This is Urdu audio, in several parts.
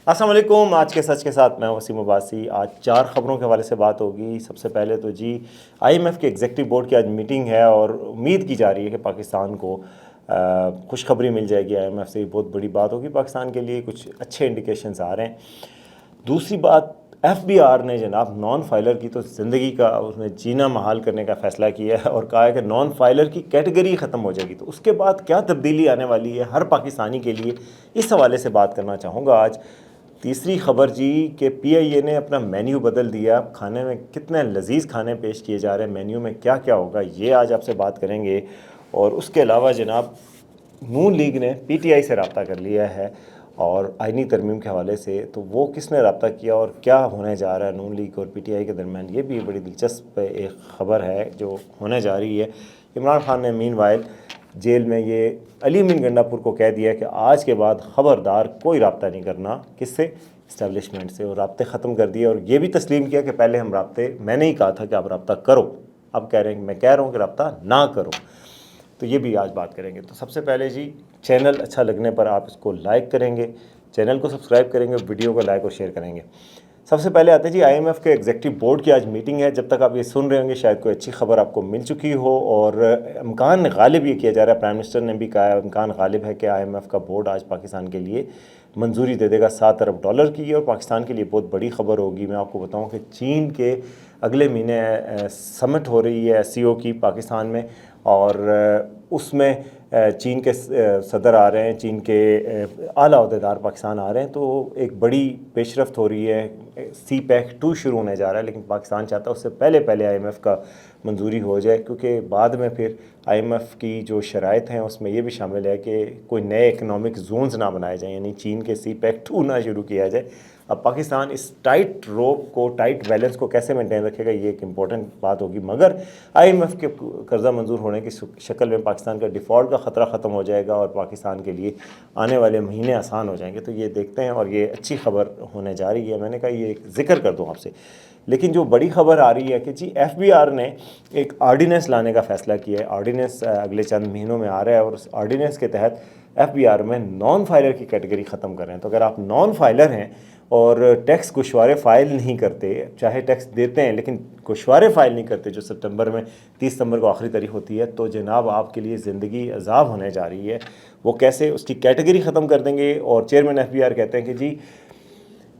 السلام علیکم۔ آج کے سچ کے ساتھ میں وسیم عباسی۔ آج 4 خبروں کے حوالے سے بات ہوگی۔ سب سے پہلے تو آئی ایم ایف کے ایگزیکٹو بورڈ کی آج میٹنگ ہے اور امید کی جا رہی ہے کہ پاکستان کو خوشخبری مل جائے گی آئی ایم ایف سے۔ بہت بڑی بات ہوگی پاکستان کے لیے، کچھ اچھے انڈیکیشنز آ رہے ہیں۔ دوسری بات، ایف بی آر نے جناب نان فائلر کی تو زندگی کا اس نے جینا محال کرنے کا فیصلہ کیا ہے اور کہا ہے کہ نان فائلر کی کیٹیگری ختم ہو جائے گی۔ تو اس کے بعد کیا تبدیلی آنے والی ہے ہر پاکستانی کے لیے، اس حوالے سے بات کرنا چاہوں گا آج۔ تیسری خبر کہ پی آئی اے نے اپنا مینیو بدل دیا۔ کھانے میں کتنے لذیذ کھانے پیش کیے جا رہے ہیں، مینیو میں کیا کیا ہوگا، یہ آج آپ سے بات کریں گے۔ اور اس کے علاوہ جناب نون لیگ نے پی ٹی آئی سے رابطہ کر لیا ہے اور آئینی ترمیم کے حوالے سے، تو وہ کس نے رابطہ کیا اور کیا ہونے جا رہا ہے نون لیگ اور پی ٹی آئی کے درمیان، یہ بھی بڑی دلچسپ ایک خبر ہے جو ہونے جا رہی ہے۔ عمران خان نے مین وائل جیل میں یہ علی امین گنڈا پور کو کہہ دیا کہ آج کے بعد خبردار کوئی رابطہ نہیں کرنا، کس سے، اسٹیبلشمنٹ سے، اور رابطے ختم کر دیے۔ اور یہ بھی تسلیم کیا کہ پہلے ہم رابطے، میں نے ہی کہا تھا کہ آپ رابطہ کرو، اب کہہ رہے ہیں کہ میں کہہ رہا ہوں کہ رابطہ نہ کرو۔ تو یہ بھی آج بات کریں گے۔ تو سب سے پہلے چینل اچھا لگنے پر آپ اس کو لائک کریں گے، چینل کو سبسکرائب کریں گے، ویڈیو کو لائک اور شیئر کریں گے۔ سب سے پہلے آتے ہیں آئی ایم ایف کے ایگزیکٹو بورڈ کی آج میٹنگ ہے۔ جب تک آپ یہ سن رہے ہوں گے شاید کوئی اچھی خبر آپ کو مل چکی ہو، اور امکان غالب یہ کیا جا رہا ہے، پرائم منسٹر نے بھی کہا ہے امکان غالب ہے کہ آئی ایم ایف کا بورڈ آج پاکستان کے لیے منظوری دے دے گا $7 ارب کی، اور پاکستان کے لیے بہت بڑی خبر ہوگی۔ میں آپ کو بتاؤں کہ چین کے اگلے مہینے سمٹ ہو رہی ہے ایس سی او کی پاکستان میں، اور اس میں چین کے صدر آ رہے ہیں، چین کے اعلیٰ عہدیدار پاکستان آ رہے ہیں، تو ایک بڑی پیش رفت ہو رہی ہے۔ سی پیک 2 شروع ہونے جا رہا ہے، لیکن پاکستان چاہتا ہے اس سے پہلے آئی ایم ایف کا منظوری ہو جائے، کیونکہ بعد میں پھر آئی ایم ایف کی جو شرائط ہیں اس میں یہ بھی شامل ہے کہ کوئی نئے اکنامک زونز نہ بنائے جائیں، یعنی چین کے سی پیک 2 نہ شروع کیا جائے۔ اب پاکستان اس ٹائٹ روپ کو، ٹائٹ بیلنس کو کیسے مینٹین رکھے گا، یہ ایک امپورٹنٹ بات ہوگی۔ مگر آئی ایم ایف کے قرضہ منظور ہونے کی شکل میں پاکستان کا ڈیفالٹ کا خطرہ ختم ہو جائے گا اور پاکستان کے لیے آنے والے مہینے آسان ہو جائیں گے۔ تو یہ دیکھتے ہیں، اور یہ اچھی خبر ہونے جا رہی ہے۔ میں نے کہا یہ ایک ذکر کر دوں آپ سے۔ لیکن جو بڑی خبر آ رہی ہے کہ ایف بی آر نے ایک آرڈیننس لانے کا فیصلہ کیا ہے۔ آرڈیننس اگلے چند مہینوں میں آ رہا ہے، اور اس آرڈیننس کے تحت ایف بی آر میں نان فائلر کی کیٹیگری ختم کر رہے ہیں۔ تو اگر آپ نان فائلر ہیں اور ٹیکس گوشوارے فائل نہیں کرتے، چاہے ٹیکس دیتے ہیں لیکن گوشوارے فائل نہیں کرتے، جو سپٹمبر میں 30 ستمبر کو آخری تاریخ ہوتی ہے، تو جناب آپ کے لیے زندگی عذاب ہونے جا رہی ہے۔ وہ کیسے، اس کی کیٹیگری ختم کر دیں گے۔ اور چیئرمین ایف بی آر کہتے ہیں کہ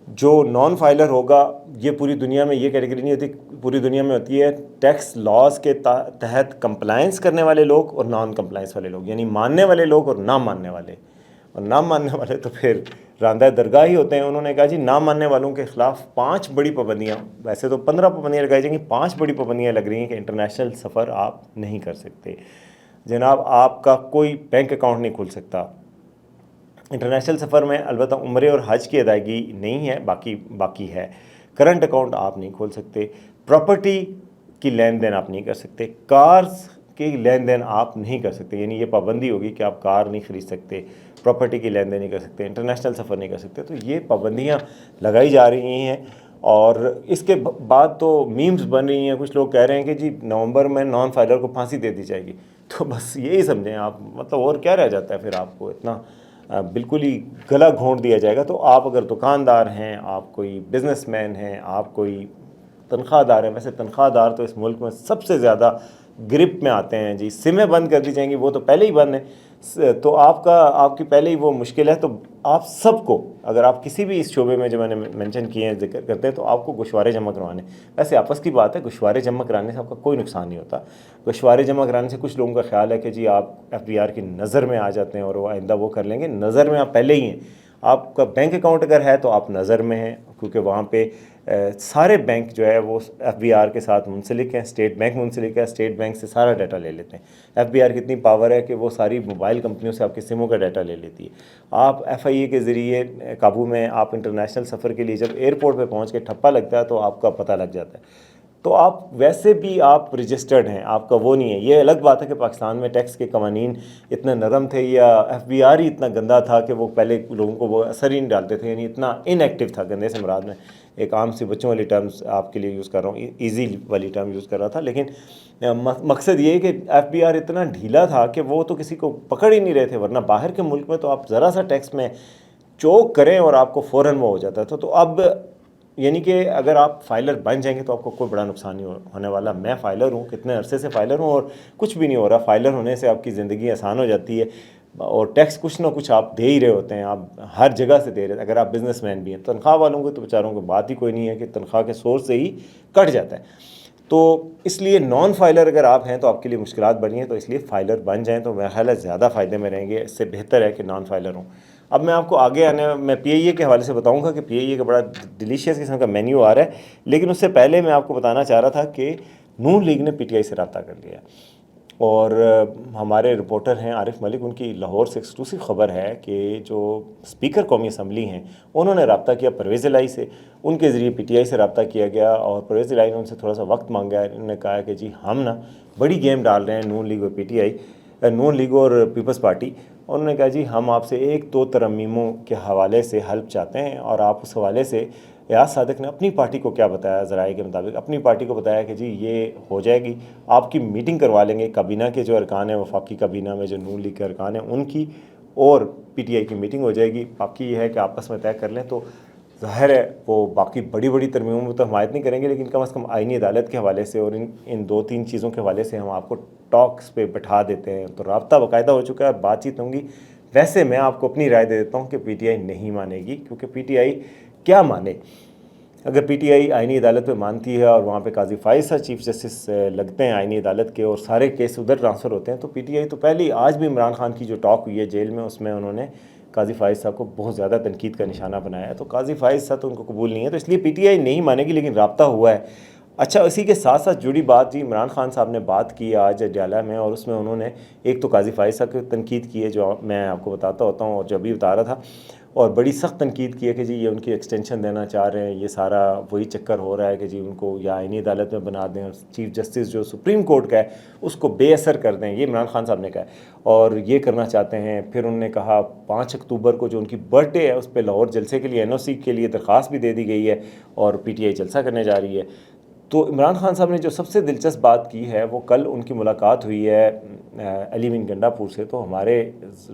جو نان فائلر ہوگا، یہ پوری دنیا میں یہ کیٹیگری نہیں ہوتی، پوری دنیا میں ہوتی ہے ٹیکس لاز کے تحت کمپلائنس کرنے والے لوگ اور نان کمپلائنس والے لوگ، یعنی ماننے والے لوگ اور نہ ماننے والے۔ اور نہ ماننے والے تو پھر راندہ درگاہ ہی ہوتے ہیں۔ انہوں نے کہا نہ ماننے والوں کے خلاف 5 بڑی پابندیاں، ویسے تو 15 پابندیاں لگائی جائیں گی، 5 بڑی پابندیاں لگ رہی ہیں کہ انٹرنیشنل سفر آپ نہیں کر سکتے۔ جناب آپ کا کوئی بینک اکاؤنٹ نہیں کھل سکتا انٹرنیشنل سفر میں، البتہ عمرے اور حج کی ادائیگی نہیں ہے، باقی ہے۔ کرنٹ اکاؤنٹ آپ نہیں کھول سکتے، پراپرٹی کی لین دین آپ نہیں کر سکتے، کارز کی لین دین آپ نہیں کر سکتے، یعنی یہ پابندی ہوگی کہ آپ کار نہیں خرید سکتے، پراپرٹی کی لین دین نہیں کر سکتے، انٹرنیشنل سفر نہیں کر سکتے۔ تو یہ پابندیاں لگائی جا رہی ہیں، اور اس کے بعد تو میمز بن رہی ہیں۔ کچھ لوگ کہہ رہے ہیں کہ نومبر میں نان فائلر کو پھانسی دے دی جائے گی۔ تو بس یہی سمجھیں آپ، مطلب اور کیا رہ جاتا ہے پھر آپ کو، اتنا بالکل ہی گلا گھونٹ دیا جائے گا۔ تو آپ اگر دکاندار ہیں، آپ کوئی بزنس مین ہیں، آپ کوئی تنخواہ دار ہیں، ویسے تنخواہ دار تو اس ملک میں سب سے زیادہ گرپ میں آتے ہیں۔ سمیں بند کر دی جائیں گی، وہ تو پہلے ہی بند ہیں، تو آپ کی پہلے ہی وہ مشکل ہے۔ تو آپ سب کو، اگر آپ کسی بھی اس شعبے میں جو میں نے مینشن کیے ہیں ذکر کرتے ہیں، تو آپ کو گوشوارے جمع کروانے، ویسے آپس کی بات ہے، گوشوارے جمع کرانے سے آپ کا کوئی نقصان نہیں ہوتا۔ گوشوارے جمع کرانے سے کچھ لوگوں کا خیال ہے کہ آپ ایف بی آر کی نظر میں آ جاتے ہیں اور وہ آئندہ وہ کر لیں گے۔ نظر میں آپ پہلے ہی ہیں، آپ کا بینک اکاؤنٹ اگر ہے تو آپ نظر میں ہیں، کیونکہ وہاں پہ سارے بینک جو ہے وہ ایف بی آر کے ساتھ منسلک ہیں، اسٹیٹ بینک منسلک ہے، اسٹیٹ بینک سے سارا ڈیٹا لے لیتے ہیں۔ ایف بی آر کی اتنی پاور ہے کہ وہ ساری موبائل کمپنیوں سے آپ کے سموں کا ڈیٹا لے لیتی ہے۔ آپ ایف آئی اے کے ذریعے قابو میں، آپ انٹرنیشنل سفر کے لیے جب ایئرپورٹ پہ پہنچ کے ٹھپا لگتا ہے تو آپ کا پتہ لگ جاتا ہے۔ تو آپ ویسے بھی آپ رجسٹرڈ ہیں، آپ کا وہ نہیں ہے۔ یہ الگ بات ہے کہ پاکستان میں ٹیکس کے قوانین اتنے نرم تھے، یا ایف بی آر ہی اتنا گندا تھا کہ وہ پہلے لوگوں کو وہ اثر ہی نہیں ڈالتے تھے، یعنی اتنا ان ایکٹیو تھا۔ گندے سے مراد میں ایک عام سی بچوں والی ٹرمز آپ کے لیے یوز کر رہا ہوں، ایزی والی ٹرم یوز کر رہا تھا، لیکن مقصد یہ ہے کہ ایف بی آر اتنا ڈھیلا تھا کہ وہ تو کسی کو پکڑ ہی نہیں رہے تھے، ورنہ باہر کے ملک میں تو آپ ذرا سا ٹیکس میں چوک کریں اور آپ کو فوراً وہ ہو جاتا تھا. تو اب یعنی کہ اگر آپ فائلر بن جائیں گے تو آپ کو کوئی بڑا نقصان نہیں ہونے والا. میں فائلر ہوں, کتنے عرصے سے فائلر ہوں, اور کچھ بھی نہیں ہو رہا. فائلر ہونے سے آپ کی زندگی آسان ہو جاتی ہے, اور ٹیکس کچھ نہ کچھ آپ دے ہی رہے ہوتے ہیں, آپ ہر جگہ سے دے رہے ہیں. اگر آپ بزنس مین بھی ہیں, تنخواہ والوں کو تو بیچاروں کو بات ہی کوئی نہیں ہے کہ تنخواہ کے سورس سے ہی کٹ جاتا ہے. تو اس لیے نان فائلر اگر آپ ہیں تو آپ کے لیے مشکلات بڑھی ہیں. تو اس لیے فائلر بن جائیں تو میرا خیال ہے زیادہ فائدے میں رہیں گے. اس سے بہتر ہے کہ نان فائلر ہوں. اب میں آپ کو آگے میں پی آئی اے کے حوالے سے بتاؤں گا کہ پی آئی اے کا بڑا ڈیلیشیس قسم کا مینیو آ رہا ہے. لیکن اس سے پہلے میں آپ کو بتانا چاہ رہا تھا کہ نون لیگ نے پی ٹی آئی سے رابطہ کر لیا, اور ہمارے رپورٹر ہیں عارف ملک, ان کی لاہور سے ایکسکلوسیو خبر ہے کہ جو اسپیکر قومی اسمبلی ہیں انہوں نے رابطہ کیا پرویز الہی سے. ان کے ذریعے پی ٹی آئی سے رابطہ کیا گیا, اور پرویز الہی نے ان سے تھوڑا سا وقت مانگا ہے. انہوں نے کہا کہ جی ہم نا بڑی گیم ڈال رہے ہیں نون لیگ اور پی ٹی آئی, نون لیگ اور پیپلز پارٹی. انہوں نے کہا جی ہم آپ سے ایک دو ترمیموں کے حوالے سے ہیلپ چاہتے ہیں, اور آپ اس حوالے سے ایاز صادق نے اپنی پارٹی کو کیا بتایا, ذرائع کے مطابق اپنی پارٹی کو بتایا کہ جی یہ ہو جائے گی, آپ کی میٹنگ کروا لیں گے کابینہ کے جو ارکان ہیں, وفاقی کابینہ میں جو نون لیگ کے ارکان ہیں ان کی, اور پی ٹی آئی کی میٹنگ ہو جائے گی. باقی یہ ہے کہ آپس میں طے کر لیں. تو ظاہر ہے وہ باقی بڑی بڑی ترمیموں میں تو حمایت نہیں کریں گے, لیکن کم از کم آئینی عدالت کے حوالے سے اور ان دو تین چیزوں کے حوالے سے ہم آپ کو ٹاکس پہ بٹھا دیتے ہیں. تو رابطہ باقاعدہ ہو چکا ہے, بات چیت ہوں گی. ویسے میں آپ کو اپنی رائے دے دیتا ہوں کہ پی ٹی آئی نہیں مانے گی, کیونکہ پی ٹی آئی کیا مانے. اگر پی ٹی آئی آئینی عدالت پہ مانتی ہے اور وہاں پہ قاضی فائز صاحب چیف جسٹس لگتے ہیں آئینی عدالت کے, اور سارے کیس ادھر ٹرانسفر ہوتے ہیں, تو پی ٹی آئی تو پہلے آج بھی عمران خان کی جو ٹاک ہوئی ہے جیل میں, اس میں انہوں نے قاضی فائز صاحب کو بہت زیادہ تنقید کا نشانہ بنایا ہے. تو قاضی فائز صاحب تو ان کو قبول نہیں ہے, تو اس لیے پی ٹی آئی نہیں مانے گی, لیکن رابطہ ہوا ہے. اچھا, اسی کے ساتھ ساتھ جڑی بات, جی عمران خان صاحب نے بات کی آج ڈیالہ میں, اور اس میں انہوں نے ایک تو قاضی فائز صاحب کی تنقید کی ہے جو میں آپ کو بتاتا ہوتا ہوں, اور جو ابھی بتا رہا تھا, اور بڑی سخت تنقید کی ہے کہ جی یہ ان کی ایکسٹینشن دینا چاہ رہے ہیں. یہ سارا وہی چکر ہو رہا ہے کہ جی ان کو یا آئینی عدالت میں بنا دیں, اور چیف جسٹس جو سپریم کورٹ کا ہے اس کو بے اثر کر دیں. یہ عمران خان صاحب نے کہا ہے, اور یہ کرنا چاہتے ہیں. پھر انہوں نے کہا 5 اکتوبر کو جو ان کی برتھ ڈے ہے اس پہ لاہور جلسے کے لیے این او سی کے لیے درخواست بھی دے دی گئی ہے, اور پی ٹی آئی جلسہ کرنے جا رہی ہے. تو عمران خان صاحب نے جو سب سے دلچسپ بات کی ہے وہ کل ان کی ملاقات ہوئی ہے علی بن گنڈا پور سے. تو ہمارے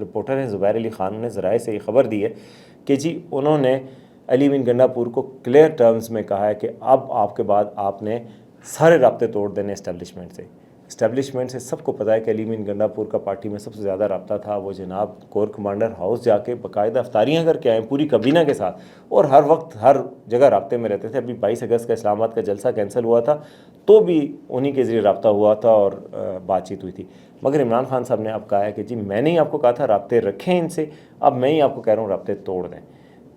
رپورٹر ہیں زبیر علی خان نے ذرائع سے یہ خبر دی ہے کہ جی انہوں نے علی بن گنڈا پور کو کلیئر ٹرمز میں کہا ہے کہ اب آپ کے بعد آپ نے سارے رابطے توڑ دینے اسٹیبلشمنٹ سے. اسٹیبلشمنٹ سے سب کو پتہ ہے کہ علی بن گنڈا پور کا پارٹی میں سب سے زیادہ رابطہ تھا. وہ جناب کور کمانڈر ہاؤس جا کے باقاعدہ افطاریاں کر کے آئے پوری کابینہ کے ساتھ, اور ہر وقت ہر جگہ رابطے میں رہتے تھے. ابھی 22 اگست کا اسلام آباد کا جلسہ کینسل ہوا تھا تو بھی انہی کے ذریعے رابطہ ہوا تھا اور بات چیت ہوئی تھی. مگر عمران خان صاحب نے اب کہا ہے کہ جی میں نے ہی آپ کو کہا تھا رابطے رکھیں ان سے, اب میں ہی آپ کو کہہ رہا ہوں رابطے توڑ دیں.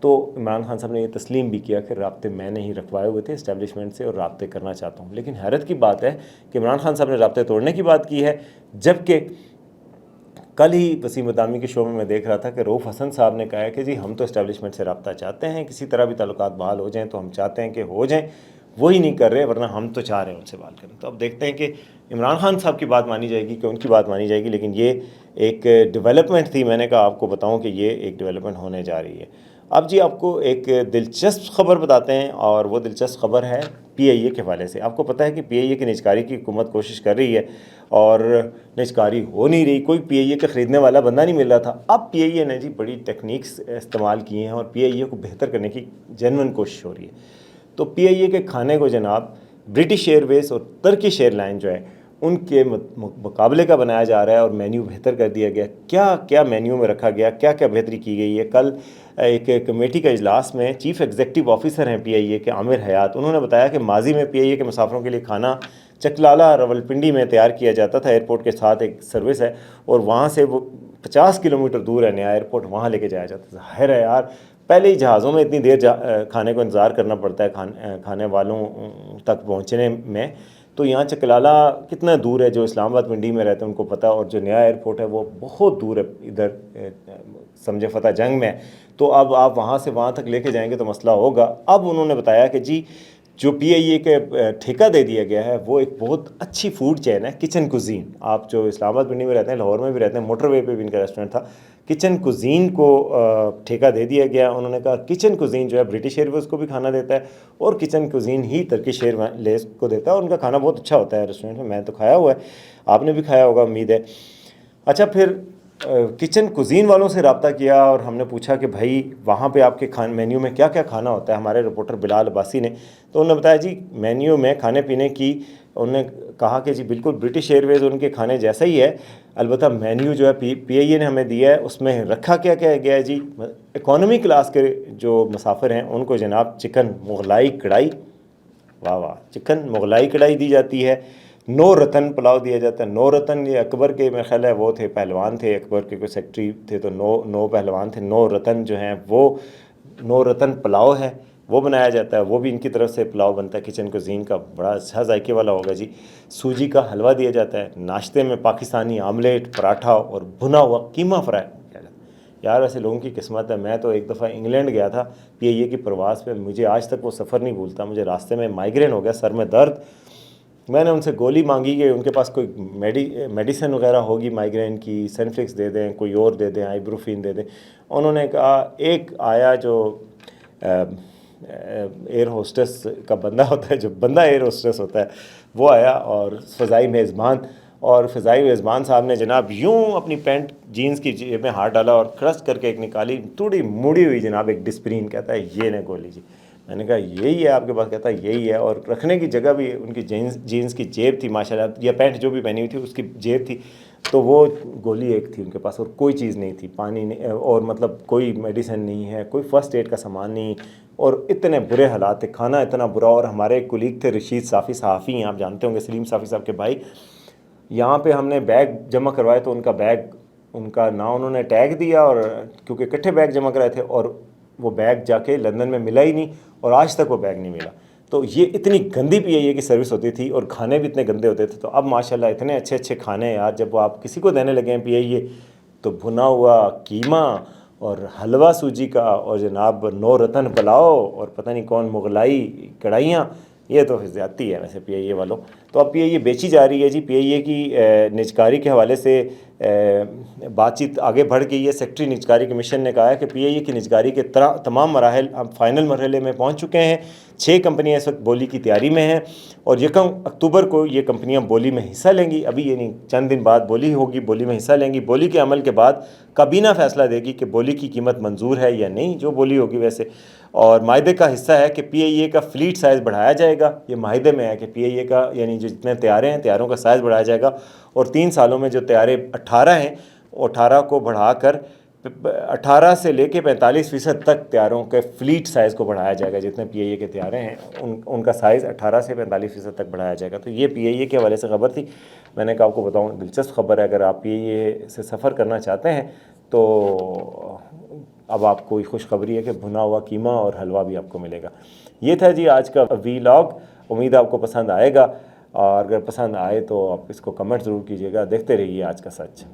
تو عمران خان صاحب نے یہ تسلیم بھی کیا کہ رابطے میں نے ہی رکھوائے ہوئے تھے اسٹیبلشمنٹ سے, اور رابطے کرنا چاہتا ہوں. لیکن حیرت کی بات ہے کہ عمران خان صاحب نے رابطے توڑنے کی بات کی ہے, جبکہ کل ہی وسیم مدامی کے شو میں میں دیکھ رہا تھا کہ رؤف حسن صاحب نے کہا ہے کہ جی ہم تو اسٹیبلشمنٹ سے رابطہ چاہتے ہیں, کسی طرح بھی تعلقات بحال ہو جائیں تو ہم چاہتے ہیں کہ ہو جائیں, وہی نہیں کر رہے, ورنہ ہم تو چاہ رہے ہیں ان سے بات کریں. تو اب دیکھتے ہیں کہ عمران خان صاحب کی بات مانی جائے گی کہ ان کی بات مانی جائے گی. لیکن یہ ایک ڈیولپمنٹ تھی, میں نے کہا آپ کو بتاؤں کہ یہ ایک ڈیولپمنٹ ہونے جا رہی ہے. اب جی آپ کو ایک دلچسپ خبر بتاتے ہیں, اور وہ دلچسپ خبر ہے پی آئی اے کے حوالے سے. آپ کو پتہ ہے کہ پی آئی اے کی نجکاری کی حکومت کوشش کر رہی ہے, اور نجکاری ہو نہیں رہی, کوئی پی آئی اے کا خریدنے والا بندہ نہیں مل رہا تھا. اب پی آئی اے نے جی بڑی ٹیکنیکس استعمال کی ہیں, اور پی آئی اے کو بہتر کرنے کی جینوئن کوشش ہو رہی ہے. تو پی آئی اے کے کھانے کو جناب برٹش ایئر ویز اور ترکش ایئر لائن جو ہے ان کے مقابلے کا بنایا جا رہا ہے, اور مینیو بہتر کر دیا گیا. کیا کیا مینیو میں رکھا گیا, کیا کیا بہتری کی گئی ہے. کل ایک کمیٹی کا اجلاس میں چیف ایگزیکٹو آفیسر ہیں پی آئی اے کے عامر حیات, انہوں نے بتایا کہ ماضی میں پی آئی اے کے مسافروں کے لیے کھانا چکلالہ راولپنڈی میں تیار کیا جاتا تھا. ایئرپورٹ کے ساتھ ایک سروس ہے, اور وہاں سے وہ 50 کلومیٹر دور ہے نیا ایئرپورٹ, وہاں لے کے جایا جاتا تھا. ظاہر ہے یار, پہلے ہی جہازوں میں اتنی دیر کھانے کو انتظار کرنا پڑتا ہے کھانے والوں تک پہنچنے میں, تو یہاں چکلالہ کتنا دور ہے. جو اسلام آباد منڈی میں رہتے ہیں ان کو پتہ, اور جو نیا ایئرپورٹ ہے وہ بہت دور ہے, ادھر سمجھے فتح جنگ میں. تو اب آپ وہاں سے وہاں تک لے کے جائیں گے تو مسئلہ ہوگا. اب انہوں نے بتایا کہ جی جو پی آئی اے کے ٹھیکہ دے دیا گیا ہے وہ ایک بہت اچھی فوڈ چین ہے, کچن کوزین. آپ جو اسلام آباد منڈی میں رہتے ہیں, لاہور میں بھی رہتے ہیں, موٹر وے پہ بھی ان کا ریسٹورنٹ تھا. کچن کوزین کو ٹھیکہ دے دیا گیا. انہوں نے کہا کچن کوزین جو ہے برٹش ایئر ویز کو بھی کھانا دیتا ہے, اور کچن کوزین ہی ترکش ایئر ویز کو دیتا ہے, اور ان کا کھانا بہت اچھا ہوتا ہے ریسٹورنٹ میں. میں تو کھایا ہوا ہے, آپ نے بھی کھایا ہوگا امید ہے. اچھا, پھر کچن کوزین والوں سے رابطہ کیا اور ہم نے پوچھا کہ بھائی وہاں پہ آپ کے مینیو میں کیا کیا کھانا ہوتا ہے، ہمارے رپورٹر بلال عباسی نے، تو انہوں نے بتایا جی مینیو میں کھانے پینے کی، انہوں نے کہا کہ جی بالکل برٹش ایئر ویز ان کے کھانے جیسا ہی ہے، البتہ مینیو جو ہے پی آئی اے نے ہمیں دیا ہے اس میں رکھا کیا کیا گیا ہے جی، اکانومی کلاس کے جو مسافر ہیں ان کو جناب چکن مغلائی کڑھائی، واہ واہ، چکن مغلائی کڑھائی دی جاتی ہے، 9 رتن پلاؤ دیا جاتا ہے۔ 9 رتن یہ اکبر کے میرا خیال ہے وہ تھے، پہلوان تھے، اکبر کے کوئی سیکٹری تھے، تو 9 پہلوان تھے، 9 رتن جو ہیں وہ 9 رتن پلاؤ ہے وہ بنایا جاتا ہے، وہ بھی ان کی طرف سے پلاؤ بنتا ہے کچن کوزین کا، بڑا اچھا ذائقے والا ہوگا جی۔ سوجی کا حلوہ دیا جاتا ہے، ناشتے میں پاکستانی آملیٹ، پراٹھا اور بھنا ہوا قیمہ فرائی کیا جاتا ہے۔ یار ایسے لوگوں کی قسمت ہے، میں تو ایک دفعہ انگلینڈ گیا تھا پی اے کی پرواز پہ، مجھے آج تک وہ سفر نہیں بھولتا، مجھے راستے میں مائیگرین ہو گیا، سر میں درد، میں نے ان سے گولی مانگی کہ ان کے پاس کوئی میڈیسن وغیرہ ہوگی مائیگرین کی، سینفلکس دے دیں، کوئی اور دے دیں، آئیبروفین دے دیں۔ انہوں نے کہا ایک آیا جو ایئر ہوسٹس کا بندہ ہوتا ہے، جو بندہ ایئر ہوسٹس ہوتا ہے وہ آیا، اور فضائی میزبان، اور فضائی میزبان صاحب نے جناب یوں اپنی پینٹ جینز کی جیب میں ہاتھ ڈالا اور کرس کر کے ایک نکالی توڑی موڑی ہوئی جناب ایک ڈسپرین، کہتا ہے یہ نے گولی جی۔ میں نے کہا یہی ہے آپ کے پاس؟ کہتا ہے یہی ہے، اور رکھنے کی جگہ بھی ان کی جینز کی جیب تھی ماشاءاللہ، یا پینٹ جو بھی پہنی ہوئی تھی اس کی جیب تھی، تو وہ گولی ایک تھی ان کے پاس، اور کوئی چیز نہیں تھی، پانی نہیں، اور مطلب کوئی میڈیسن نہیں ہے، کوئی فرسٹ ایڈ کا سامان نہیں، اور اتنے برے حالات تھے، کھانا اتنا برا۔ اور ہمارے ایک کولیگ تھے رشید صافی، صحافی ہیں، آپ جانتے ہوں گے، سلیم صافی صاحب کے بھائی، یہاں پہ ہم نے بیگ جمع کروائے تو ان کا بیگ، ان کا نہ انہوں نے ٹیگ دیا، اور کیونکہ اکٹھے بیگ جمع کرائے تھے، اور وہ بیگ جا کے لندن میں ملا ہی نہیں، اور آج تک وہ بیگ نہیں ملا۔ تو یہ اتنی گندی پی اے کی سروس ہوتی تھی، اور کھانے بھی اتنے گندے ہوتے تھے۔ تو اب ماشاءاللہ اتنے اچھے اچھے کھانے ہیں یار، جب وہ آپ کسی کو دینے لگے ہیں پی اے، تو بھنا ہوا قیمہ اور حلوہ سوجی کا، اور جناب 9 رتن پلاؤ، اور پتہ نہیں کون مغلائی کڑھائیاں، یہ تو زیادتی ہے ویسے پی اے والوں۔ تو اب پی اے بیچی جا رہی ہے جی، پی اے کی نجکاری کے حوالے سے بات چیت آگے بڑھ گئی ہے۔ سیکٹری نجکاری کمیشن نے کہا ہے کہ پی اے کی نجکاری کے تمام مراحل اب فائنل مرحلے میں پہنچ چکے ہیں، 6 کمپنیاں اس وقت بولی کی تیاری میں ہیں، اور 1 اکتوبر کو یہ کمپنیاں بولی میں حصہ لیں گی، ابھی یہ نہیں، چند دن بعد بولی ہوگی، بولی میں حصہ لیں گی۔ بولی کے عمل کے بعد کابینہ فیصلہ دے گی کہ بولی کی قیمت منظور ہے یا نہیں، جو بولی ہوگی ویسے۔ اور معاہدے کا حصہ ہے کہ پی اے کا فلیٹ سائز بڑھایا جائے گا، یہ معاہدے میں ہے کہ پی اے کا یعنی جو جتنے طیارے ہیں، طیاروں کا سائز بڑھایا جائے گا، اور 3 سالوں میں جو طیارے 18 ہیں، 18 کو بڑھا کر 18 سے لے کے 45% تک طیاروں کے فلیٹ سائز کو بڑھایا جائے گا، جتنے پی اے کے طیارے ہیں ان کا سائز 18 سے 45% تک بڑھایا جائے گا۔ تو یہ پی اے کے حوالے سے خبر تھی، میں نے کہا آپ کو بتاؤں، دلچسپ خبر ہے، اگر آپ پی اے سے سفر کرنا چاہتے ہیں تو اب آپ کو خوشخبری ہے کہ بھنا ہوا قیمہ اور حلوہ بھی آپ کو ملے گا۔ یہ تھا جی آج کا ویلاگ، امید آپ کو پسند آئے گا، اور اگر پسند آئے تو آپ اس کو کمنٹ ضرور کیجیے گا۔ دیکھتے رہیے آج کا سچ۔